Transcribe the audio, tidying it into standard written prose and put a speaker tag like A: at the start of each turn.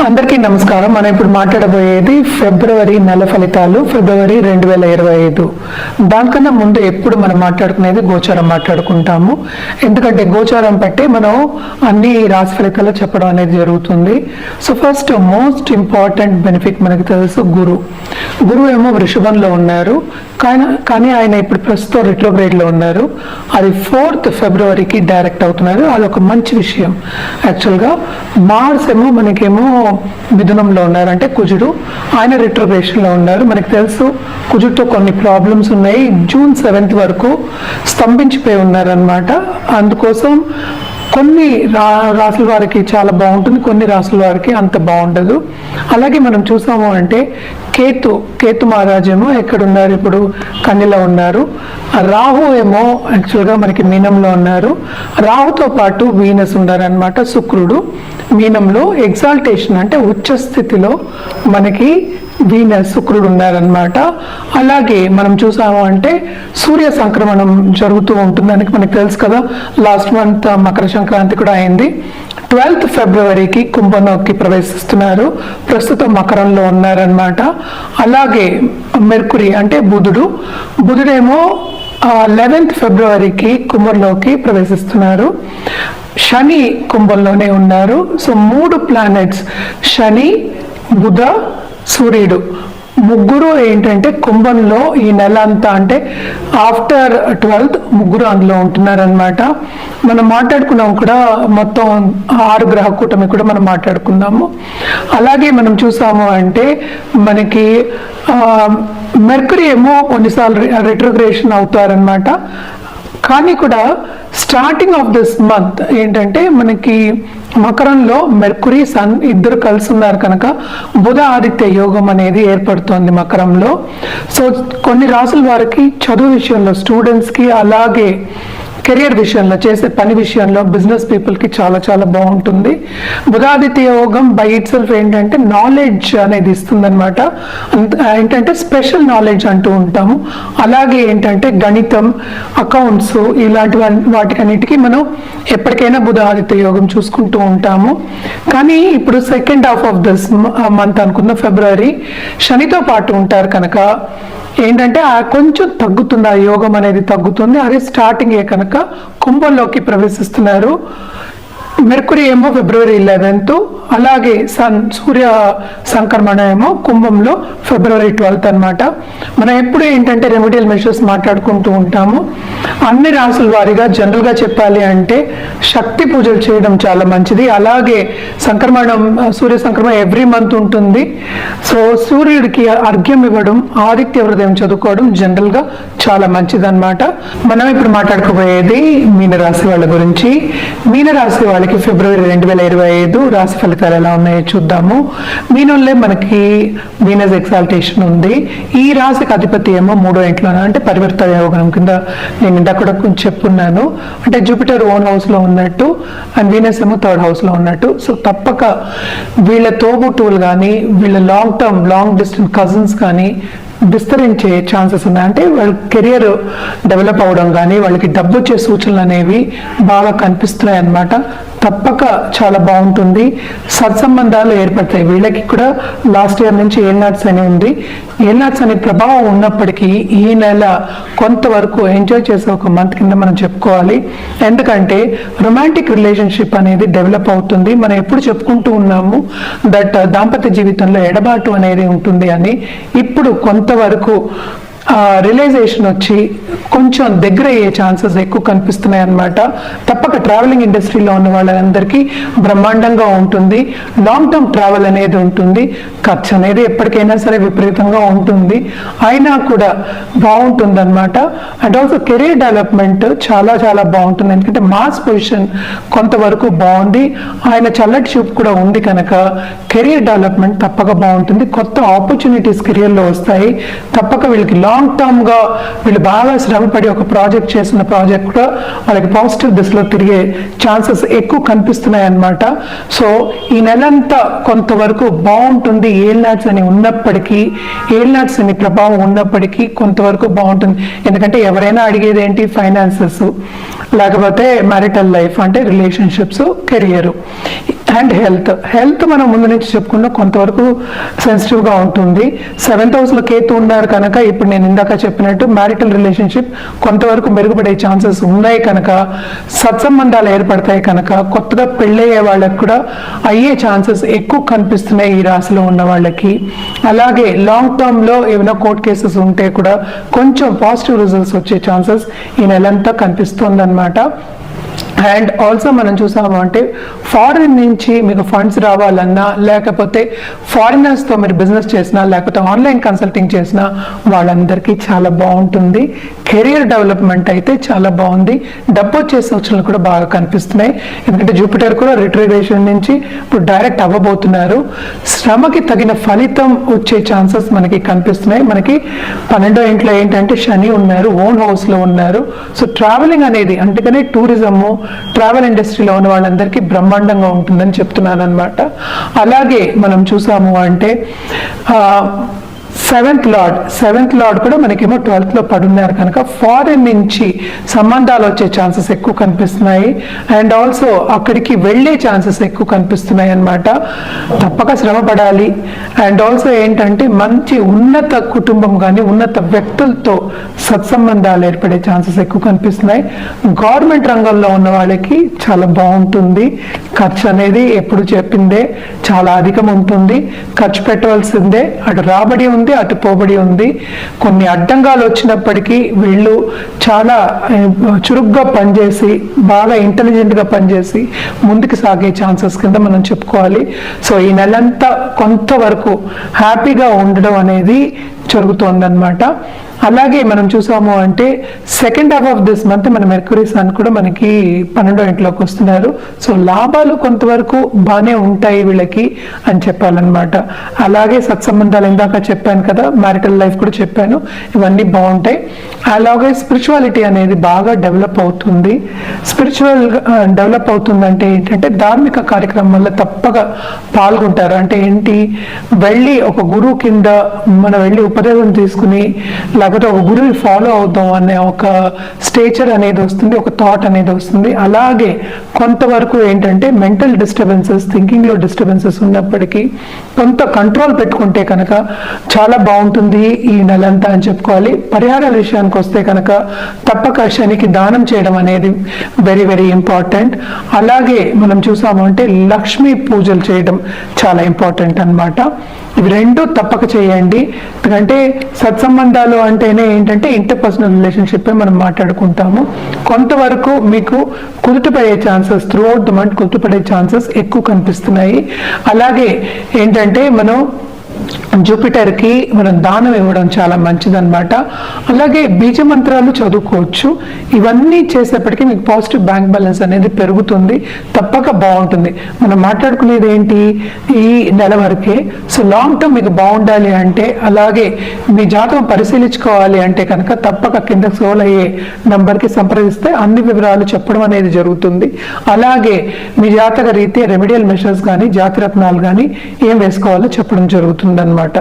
A: అందరికీ నమస్కారం. మనం ఇప్పుడు మాట్లాడబోయేది ఫిబ్రవరి నెల ఫలితాలు, ఫిబ్రవరి 2025. దానికన్నా ముందు ఎప్పుడు మనం మాట్లాడుకునేది గోచారం మాట్లాడుకుంటాము. ఎందుకంటే గోచారం బట్టి మనం అన్ని రాశి ఫలితాలు చెప్పడం అనేది జరుగుతుంది. So first most important benefit మనకి తెలుసు, గురువు ఏమో వృషభంలో ఉన్నారు, కానీ ఆయన ఇప్పుడు ప్రస్తుతం రిట్రోగ్రేడ్లో ఉన్నారు. అది 4th ఫిబ్రవరికి డైరెక్ట్ అవుతున్నారు. అదొక మంచి విషయం. యాక్చువల్గా మార్స్ ఏమో మనకేమో మిథునంలో ఉన్నారు, అంటే కుజుడు, ఆయన రిట్రోగ్రేషన్లో ఉన్నారు. మనకు తెలుసు కుజుడితో కొన్ని ప్రాబ్లమ్స్ ఉన్నాయి. జూన్ 7th వరకు స్తంభించిపోయి ఉన్నారనమాట. అందుకోసం కొన్ని రాసుల వారికి చాలా బాగుంటుంది, కొన్ని రాసుల వారికి అంత బాగుండదు. అలాగే మనం చూసాము అంటే కేతు మహారాజ్ ఏమో ఎక్కడున్నారు, ఇప్పుడు కన్యలో ఉన్నారు. రాహు ఏమో యాక్చువల్గా మనకి మీనంలో ఉన్నారు. రాహుతో పాటు వీనస్ ఉన్నారనమాట. శుక్రుడు మీనంలో ఎగ్జాల్టేషన్ అంటే ఉచ్చ స్థితిలో మనకి వీనస్ శుక్రుడు ఉన్నారనమాట. అలాగే మనం చూసాము అంటే సూర్య సంక్రమణం జరుగుతూ ఉంటుంది. దానికి మనకు తెలుసు కదా, లాస్ట్ మంత్ మకర సంక్రాంతి కూడా అయింది. 12th ఫిబ్రవరికి కుంభంలోకి ప్రవేశిస్తున్నారు. ప్రస్తుతం మకరంలో ఉన్నారనమాట. అలాగే మెర్కురీ అంటే బుధుడేమో 11th ఫిబ్రవరికి కుంభంలోకి ప్రవేశిస్తున్నారు. శని కుంభంలోనే ఉన్నారు. సో 3 ప్లానెట్స్, శని, బుధ, సూర్యుడు, ముగ్గురు ఏంటంటే కుంభంలో ఈ నెల అంతా, అంటే ఆఫ్టర్ 12th ముగ్గురు అందులో ఉంటున్నారనమాట. మనం మాట్లాడుకున్నాం కూడా, మొత్తం 6 గ్రహ కూటమి కూడా మనం మాట్లాడుకున్నాము. అలాగే మనం చూసాము అంటే మనకి మెర్కురీ ఏమో కొన్నిసార్లు రిట్రోగ్రేషన్ అవుతారనమాట. కానీ కూడా స్టార్టింగ్ ఆఫ్ దిస్ మంత్ ఏంటంటే మనకి మకరంలో మెర్కురీ, సన్ ఇద్దరు కలిసి ఉన్నారు కనుక బుధ ఆదిత్య యోగం అనేది ఏర్పడుతోంది మకరంలో. సో కొన్ని రాసుల వారికి చదువు విషయంలో, స్టూడెంట్స్కి, అలాగే కెరియర్ విషయంలో, చేసే పని విషయంలో, బిజినెస్ పీపుల్కి చాలా చాలా బాగుంటుంది. బుధాదిత్య యోగం బై ఇట్ సెల్ఫ్ ఏంటంటే నాలెడ్జ్ అనేది ఇస్తుందన్నమాట. ఏంటంటే స్పెషల్ నాలెడ్జ్ అంటూ ఉంటాము. అలాగే ఏంటంటే గణితం, అకౌంట్స్, ఇలాంటి వాటికన్నిటికీ మనం ఎప్పటికైనా బుధాదిత్య యోగం చూసుకుంటూ ఉంటాము. కానీ ఇప్పుడు second half of this month అనుకున్న ఫిబ్రవరి శనితో పాటు ఉంటారు కనుక ఏంటంటే కొంచెం తగ్గుతుంది, ఆ యోగం అనేది తగ్గుతుంది. అది స్టార్టింగే కనుక కుంభంలోకి ప్రవేశిస్తున్నారు. మెర్కురీ ఏమో ఫిబ్రవరి 11th, అలాగే సూర్య సంక్రమణ ఏమో కుంభంలో ఫిబ్రవరి 12th అనమాట. మనం ఎప్పుడు ఏంటంటే రెమెడియల్ మెషర్స్ మాట్లాడుకుంటూ ఉంటాము. అన్ని రాసుల వారిగా జనరల్గా చెప్పాలి అంటే శక్తి పూజలు చేయడం చాలా మంచిది. అలాగే సూర్య సంక్రమణ ఎవ్రీ మంత్ ఉంటుంది. సో సూర్యుడికి అర్ఘ్యం ఇవ్వడం, ఆదిత్య హృదయం చదువుకోవడం జనరల్గా చాలా మంచిది అనమాట. మనం ఇప్పుడు మాట్లాడుకోబోయేది మీనరాశి వాళ్ళ గురించి. మీనరాశి వాళ్ళకి ఫిబ్రవరి 2025 రాశి ఫలితాలు ఎలా ఉన్నాయో చూద్దాము. మీనంలో మనకి వీనస్ ఎగ్జాల్టేషన్ ఉంది. ఈ రాశికి అధిపతి ఏమో 3వ ఇంట్లోనే, అంటే పరివర్తన యోగం కింద నేను ఇందాక కూడా కొంచెం చెప్పున్నాను. అంటే జూపిటర్ ఓన్ హౌస్ లో ఉన్నట్టు, అండ్ వీనస్ ఏమో 3rd house లో ఉన్నట్టు. సో తప్పక వీళ్ళ తోబుట్టువులు కానీ, వీళ్ళ లాంగ్ డిస్టెన్స్ కజిన్స్ కానీ విస్తరించే ఛాన్సెస్ ఉన్నాయి. అంటే వాళ్ళ కెరియర్ డెవలప్ అవడం కానీ, వాళ్ళకి డబ్బు వచ్చే సూచనలు అనేవి బాగా కనిపిస్తున్నాయి అన్నమాట. తప్పక చాలా బాగుంటుంది. సత్సంబంధాలు ఏర్పడతాయి. వీళ్ళకి కూడా లాస్ట్ ఇయర్ నుంచి ఏల్నాట్స్ అని ఉంది. ఏల్నాట్స్ అనే ప్రభావం ఉన్నప్పటికీ ఈ నెల కొంతవరకు ఎంజాయ్ చేసే ఒక మంత్ కింద మనం చెప్పుకోవాలి. ఎందుకంటే రొమాంటిక్ రిలేషన్షిప్ అనేది డెవలప్ అవుతుంది. మనం ఎప్పుడు చెప్పుకుంటూ ఉన్నాము దట్ దాంపత్య జీవితంలో ఎడబాటు అనేది ఉంటుంది అని. ఇప్పుడు కొంతవరకు రియలైజేషన్ వచ్చి కొంచెం దగ్గర అయ్యే ఛాన్సెస్ ఎక్కువ కనిపిస్తున్నాయి అన్నమాట. తప్పక ట్రావెలింగ్ ఇండస్ట్రీలో ఉన్న వాళ్ళందరికీ బ్రహ్మాండంగా ఉంటుంది. లాంగ్ టర్మ్ ట్రావెల్ అనేది ఉంటుంది. ఖర్చు అనేది ఎప్పటికైనా సరే విపరీతంగా ఉంటుంది, అయినా కూడా బాగుంటుంది అనమాట. అండ్ ఆల్సో కెరీర్ డెవలప్మెంట్ చాలా చాలా బాగుంటుంది. ఎందుకంటే మాస్ పొజిషన్ కొంతవరకు బాగుంది. ఆయన చల్లటి చూపు కూడా ఉంది కనుక కెరీర్ డెవలప్మెంట్ తప్పక బాగుంటుంది. కొత్త ఆపర్చునిటీస్ కెరియర్లో వస్తాయి. తప్పక వీళ్ళకి లాంగ్ టర్మ్ గా వీళ్ళు బాగా శ్రమపడి ఒక ప్రాజెక్ట్ చేసిన ప్రాజెక్ట్ కూడా వాళ్ళకి పాజిటివ్ దిశలో తిరిగే ఛాన్సెస్ ఎక్కువ కనిపిస్తున్నాయి అన్నమాట. సో ఈ నెలంతా కొంతవరకు బాగుంటుంది. ఏల్నాట్స్ అని ఉన్నప్పటికీ, ఏల్నాట్స్ అని ప్రభావం ఉన్నప్పటికీ కొంతవరకు బాగుంటుంది. ఎందుకంటే ఎవరైనా అడిగేది ఏంటి, ఫైనాన్సెస్, లేకపోతే మ్యారిటల్ లైఫ్ అంటే రిలేషన్షిప్స్, కెరియర్. అండ్ హెల్త్ మనం ముందు నుంచి చెప్పుకున్నా కొంతవరకు సెన్సిటివ్గా ఉంటుంది. 7th హౌస్లో కేతు ఉన్నారు కనుక ఇప్పుడు నేను ఇందాక చెప్పినట్టు మ్యారిటల్ రిలేషన్షిప్ కొంతవరకు మెరుగుపడే ఛాన్సెస్ ఉన్నాయి కనుక, సత్సంబంధాలు ఏర్పడతాయి కనుక, కొత్తగా పెళ్ళయ్యే వాళ్ళకి కూడా అయ్యే ఛాన్సెస్ ఎక్కువ కనిపిస్తున్నాయి ఈ రాశిలో ఉన్న వాళ్ళకి. అలాగే లాంగ్ టర్మ్లో ఏమైనా కోర్ట్ కేసెస్ ఉంటే కూడా కొంచెం పాజిటివ్ రిజల్ట్స్ వచ్చే ఛాన్సెస్ ఈ నెలంతా కనిపిస్తుంది అనమాట. అండ్ ఆల్సో మనం చూసాము అంటే ఫారిన్ నుంచి మీకు ఫండ్స్ రావాలన్నా, లేకపోతే ఫారినర్స్తో మీరు బిజినెస్ చేసినా, లేకపోతే ఆన్లైన్ కన్సల్టింగ్ చేసినా వాళ్ళందరికీ చాలా బాగుంటుంది. కెరియర్ డెవలప్మెంట్ అయితే చాలా బాగుంది. డబ్బు వచ్చే సూచనలు కూడా బాగా కనిపిస్తున్నాయి. ఎందుకంటే జూపిటర్ కూడా రిట్రోగ్రేషన్ నుంచి ఇప్పుడు డైరెక్ట్ అవ్వబోతున్నారు. శ్రమకి తగిన ఫలితం వచ్చే ఛాన్సెస్ మనకి కనిపిస్తున్నాయి. మనకి 12వ ఇంట్లో ఏంటంటే శని ఉన్నారు, ఓన్ హౌస్లో ఉన్నారు. సో ట్రావెలింగ్ అనేది అందుకనే టూరిజము, ట్రావెల్ ఇండస్ట్రీలో ఉన్న వాళ్ళందరికీ బ్రహ్మాండంగా ఉంటుందని చెప్తున్నాను అనమాట. అలాగే మనం చూసాము అంటే సెవెంత్ లార్డ్ కూడా మనకేమో 12th లో పడున్నారు కనుక ఫారిన్ నుంచి సంబంధాలు వచ్చే ఛాన్సెస్ ఎక్కువ కనిపిస్తున్నాయి. అండ్ ఆల్సో అక్కడికి వెళ్ళే ఛాన్సెస్ ఎక్కువ కనిపిస్తున్నాయి అన్నమాట. తప్పక శ్రమ పడాలి. అండ్ ఆల్సో ఏంటంటే మంచి ఉన్నత కుటుంబం కానీ ఉన్నత వ్యక్తులతో సత్సంబంధాలు ఏర్పడే ఛాన్సెస్ ఎక్కువ కనిపిస్తున్నాయి. గవర్నమెంట్ రంగంలో ఉన్న వాళ్ళకి చాలా బాగుంటుంది. ఖర్చు అనేది ఎప్పుడు చెప్పిందే చాలా అధికం ఉంటుంది. ఖర్చు పెట్టవలసిందే. అటు రాబడి ఉంది, అటు పోబడి ఉంది. కొన్ని అడ్డంగాలు వచ్చినప్పటికీ వీళ్ళు చాలా చురుగ్గా పనిచేసి బాగా ఇంటెలిజెంట్గా పనిచేసి ముందుకు సాగే ఛాన్సెస్ కింద మనం చెప్పుకోవాలి. సో ఈ నెలంతా కొంతవరకు హ్యాపీగా ఉండడం అనేది జరుగుతోందన్నమాట. అలాగే మనం చూసాము అంటే second half of this month మన మెర్క్యూరీ సన్ కూడా మనకి 12వ ఇంట్లోకి వస్తున్నారు. సో లాభాలు కొంతవరకు బాగానే ఉంటాయి వీళ్ళకి అని చెప్పాలన్నమాట. అలాగే సత్సంబంధాలు ఇందాక చెప్పాను కదా, మ్యారిటల్ లైఫ్ కూడా చెప్పాను, ఇవన్నీ బాగుంటాయి. అలాగే స్పిరిచువాలిటీ అనేది బాగా డెవలప్ అవుతుంది. స్పిరిచువల్ డెవలప్ అవుతుందంటే ఏంటంటే ధార్మిక కార్యక్రమాల్లో తప్పగా పాల్గొంటారు. అంటే ఏంటి, వెళ్ళి ఒక గురువు కింద మనం వెళ్ళి ఉపదేశం తీసుకుని లేకపోతే ఒక గురువుని ఫాలో అవుతాం అనే ఒక స్టేచర్ అనేది వస్తుంది, ఒక థాట్ అనేది వస్తుంది. అలాగే కొంతవరకు ఏంటంటే మెంటల్ డిస్టర్బెన్సెస్, థింకింగ్లో డిస్టర్బెన్సెస్ ఉన్నప్పటికీ కొంత కంట్రోల్ పెట్టుకుంటే కనుక చాలా బాగుంటుంది ఈ నెలంతా అని చెప్పుకోవాలి. పరిహారాల విషయానికి వస్తే కనుక తప్పక శనికి దానం చేయడం అనేది వెరీ వెరీ ఇంపార్టెంట్. అలాగే మనం చూసాము అంటే లక్ష్మీ పూజలు చేయడం చాలా ఇంపార్టెంట్ అన్నమాట. ఇవి రెండు తప్పక చేయండి. ఎందుకంటే సత్సంబంధాలు అంటేనే ఏంటంటే ఇంటర్పర్సనల్ రిలేషన్షిప్ మనం మాట్లాడుకుంటాము. కొంతవరకు మీకు కుదుటపడే chances through the month కుదుటపడే ఛాన్సెస్ ఎక్కువ కనిపిస్తున్నాయి. అలాగే ఏంటంటే మనం జూపిటర్కి మనం దానం ఇవ్వడం చాలా మంచిదన్నమాట. అలాగే బీజ మంత్రాలు చదువుకోవచ్చు. ఇవన్నీ చేసేప్పటికీ మీకు పాజిటివ్ బ్యాంక్ బ్యాలెన్స్ అనేది పెరుగుతుంది. తప్పక బాగుంటుంది. మనం మాట్లాడుకునేది ఏంటి ఈ నెల వరకే. సో లాంగ్ టర్మ్ మీకు బాగుండాలి అంటే, అలాగే మీ జాతకం పరిశీలించుకోవాలి అంటే కనుక తప్పక కింద స్క్రోల్ అయ్యే నంబర్కి సంప్రదిస్తే అన్ని వివరాలు చెప్పడం అనేది జరుగుతుంది. అలాగే మీ జాతక రీత్యా రెమెడియల్ మెషర్స్ కానీ జాతిరత్నాలు కానీ ఏం వేసుకోవాలో చెప్పడం జరుగుతుంది అన్నమాట.